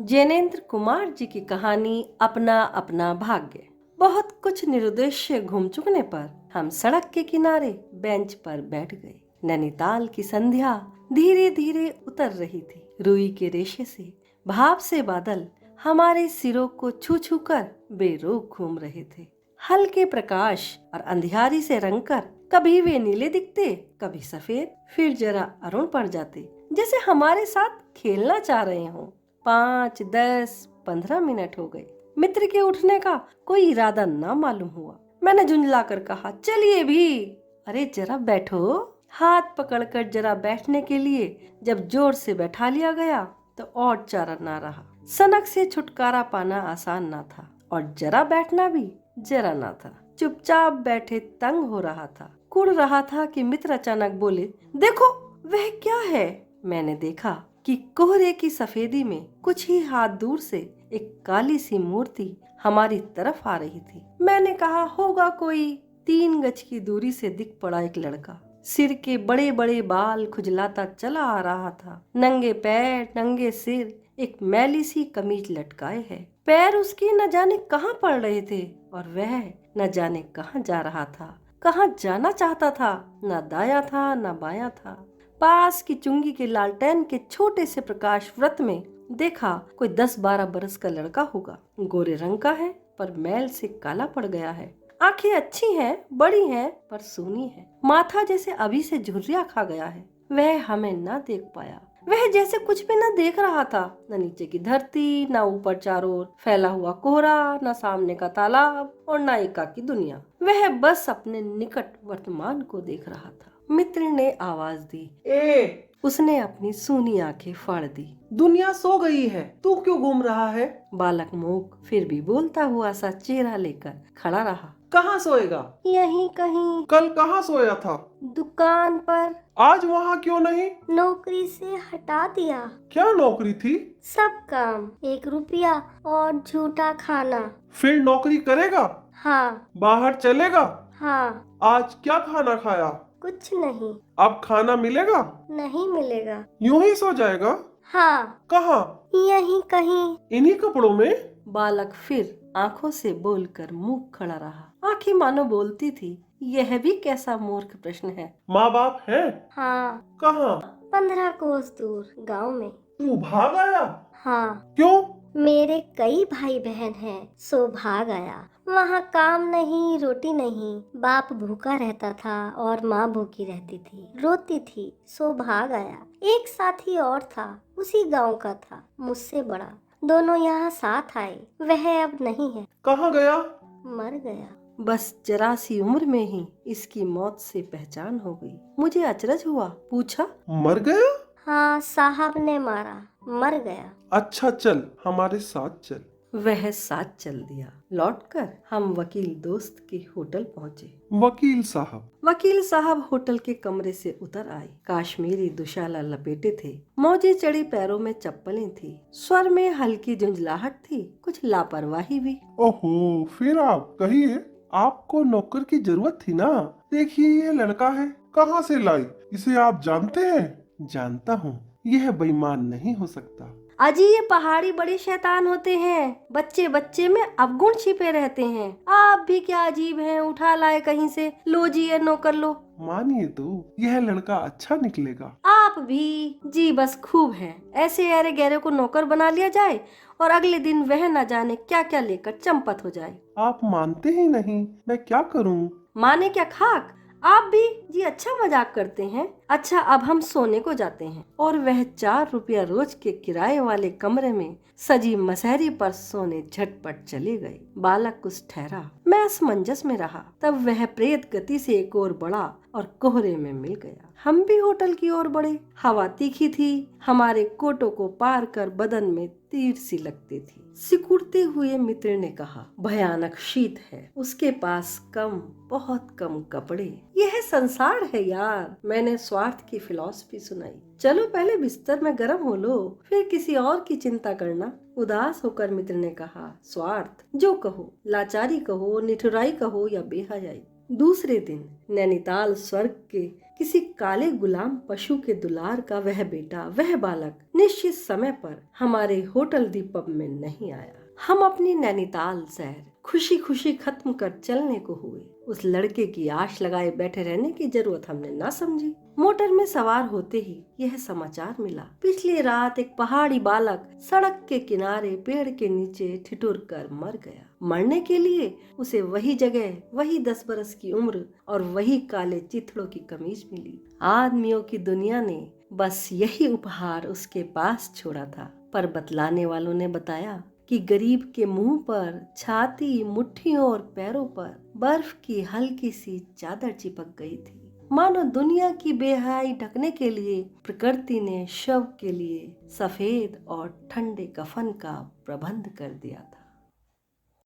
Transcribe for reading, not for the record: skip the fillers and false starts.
जैनेन्द्र कुमार जी की कहानी अपना अपना भाग्य। बहुत कुछ निरुद्देश्य घूम चुकने पर हम सड़क के किनारे बेंच पर बैठ गए। नैनीताल की संध्या धीरे धीरे उतर रही थी। रुई के रेशे से भाप से बादल हमारे सिरों को छू छू कर बेरोक घूम रहे थे। हल्के प्रकाश और अंधियारी से रंगकर कभी वे नीले दिखते, कभी सफेद, फिर जरा अरुण पड़ जाते, जैसे हमारे साथ खेलना चाह रहे हों। 5, 10, 15 मिनट हो गए। मित्र के उठने का कोई इरादा ना मालूम हुआ। मैंने झुंझला कर कहा, चलिए भी। अरे जरा बैठो। हाथ पकड़कर जरा बैठने के लिए जब जोर से बैठा लिया गया तो और चारा ना रहा। सनक से छुटकारा पाना आसान ना था और जरा बैठना भी जरा ना था। चुपचाप बैठे तंग हो रहा था। कुड़ रहा था कि मित्र अचानक बोले, देखो वह क्या है। मैंने देखा कि कोहरे की सफेदी में कुछ ही हाथ दूर से एक काली सी मूर्ति हमारी तरफ आ रही थी। मैंने कहा, होगा कोई। 3 गज की दूरी से दिख पड़ा एक लड़का। सिर के बड़े बड़े बाल खुजलाता चला आ रहा था। नंगे पैर, नंगे सिर, एक मैली सी कमीज लटकाए है। पैर उसकी न जाने कहाँ पड़ रहे थे और वह न जाने कहाँ जा रहा था, कहाँ जाना चाहता था। न दाया था न बाया था। पास की चुंगी के लालटेन के छोटे से प्रकाश व्रत में देखा कोई 10-12 बरस का लड़का होगा। गोरे रंग का है पर मैल से काला पड़ गया है। आंखें अच्छी हैं, बड़ी हैं पर सूनी है। माथा जैसे अभी से झुर्रिया खा गया है। वह हमें न देख पाया। वह जैसे कुछ भी न देख रहा था। न नीचे की धरती, न ऊपर चारों ओर फैला हुआ कोहरा, न सामने का तालाब और न एकाकी दुनिया। वह बस अपने निकट वर्तमान को देख रहा था। मित्र ने आवाज दी, ए, उसने अपनी सूनी आंखें फाड़ दी। दुनिया सो गई है, तू क्यों घूम रहा है? बालक मूक फिर भी बोलता हुआ सा चेहरा लेकर खड़ा रहा। कहाँ सोएगा? यहीं कहीं। कल कहाँ सोया था? दुकान पर। आज वहाँ क्यों नहीं? नौकरी से हटा दिया। क्या नौकरी थी? सब काम, 1 रुपया और झूठा खाना। फिर नौकरी करेगा? हाँ। बाहर चलेगा? हाँ। आज क्या खाना खाया? कुछ नहीं। अब खाना मिलेगा? नहीं मिलेगा। यूं ही सो जाएगा? हाँ। कहाँ? यहीं कहीं। इन्हीं कपड़ों में? बालक फिर आंखों से बोलकर मुंह खड़ा रहा। आंखें मानो बोलती थी, यह भी कैसा मूर्ख प्रश्न है। माँ बाप है? हाँ। कहाँ? 15 कोस दूर गांव में। तू भाग आया? हाँ। क्यों? मेरे कई भाई बहन हैं, सो भाग आया। वहाँ काम नहीं, रोटी नहीं। बाप भूखा रहता था और माँ भूखी रहती थी, रोती थी, सो भाग आया। एक साथी और था, उसी गांव का था, मुझसे बड़ा। दोनों यहाँ साथ आए। वह अब नहीं है। कहाँ गया? मर गया। बस जरा सी उम्र में ही इसकी मौत से पहचान हो गई। मुझे अचरज हुआ। पूछा, मर गया? हाँ, साहब ने मारा, मर गया। अच्छा चल, हमारे साथ चल। वह साथ चल दिया। लौटकर हम वकील दोस्त के होटल पहुँचे। वकील साहब होटल के कमरे से उतर आए। काश्मीरी दुशाला लपेटे थे, मौजे चढ़ी पैरों में चप्पलें थी। स्वर में हल्की झुंझलाहट थी, कुछ लापरवाही भी। ओहो, फिर आप कहिए, आपको नौकर की जरूरत थी ना? देखिए ये लड़का है, कहाँ से लाई? इसे आप जानते हैं? जानता हूँ, यह बेईमान नहीं हो सकता। अजी ये पहाड़ी बड़े शैतान होते हैं। बच्चे बच्चे में अवगुण छिपे रहते हैं। आप भी क्या अजीब हैं, उठा लाए कहीं से। लो जी ये नौकर लो। मानिए तो यह लड़का अच्छा निकलेगा। आप भी जी बस खूब हैं। ऐसे ऐरे गहरे को नौकर बना लिया जाए और अगले दिन वह न जाने क्या क्या लेकर चंपत हो जाए। आप मानते ही नहीं, मैं क्या करूं? माने क्या खाक। आप भी जी अच्छा मजाक करते हैं। अच्छा अब हम सोने को जाते हैं। और वह 4 रुपया रोज के किराए वाले कमरे में सजी मसहरी पर सोने झटपट चले गए। बालक कुछ ठहरा, मैं असमंजस में रहा। तब वह प्रेत गति से एक और बढ़ा और कोहरे में मिल गया। हम भी होटल की ओर बढ़े। हवा तीखी थी, हमारे कोटों को पार कर बदन में तीर सी लगती थी। सिकुड़ते हुए मित्र ने कहा, भयानक शीत है, उसके पास कम, बहुत कम कपड़े। यह संसार है यार। मैंने स्वार्थ की फिलॉसफी सुनाई। चलो पहले बिस्तर में गर्म हो लो, फिर किसी और की चिंता करना। उदास होकर मित्र ने कहा, स्वार्थ जो कहो, लाचारी कहो, निठुराई कहो या बेहयाई। दूसरे दिन नैनीताल स्वर्ग के किसी काले गुलाम पशु के दुलार का वह बेटा, वह बालक निश्चित समय पर हमारे होटल दी पब में नहीं आया। हम अपनी नैनीताल सैर खुशी खुशी खत्म कर चलने को हुए। उस लड़के की आश लगाए बैठे रहने की जरूरत हमने ना समझी। मोटर में सवार होते ही यह समाचार मिला, पिछली रात एक पहाड़ी बालक सड़क के किनारे पेड़ के नीचे ठिठुर कर मर गया। मरने के लिए उसे वही जगह, वही 10 बरस की उम्र और वही काले चिथड़ों की कमीज मिली। आदमियों की दुनिया ने बस यही उपहार उसके पास छोड़ा था। पर बतलाने वालों ने बताया कि गरीब के मुंह पर, छाती, मुट्ठियों और पैरों पर बर्फ की हल्की सी चादर चिपक गई थी। मानो दुनिया की बेहयाई ढकने के लिए प्रकृति ने शव के लिए सफेद और ठंडे कफन का प्रबंध कर दिया था।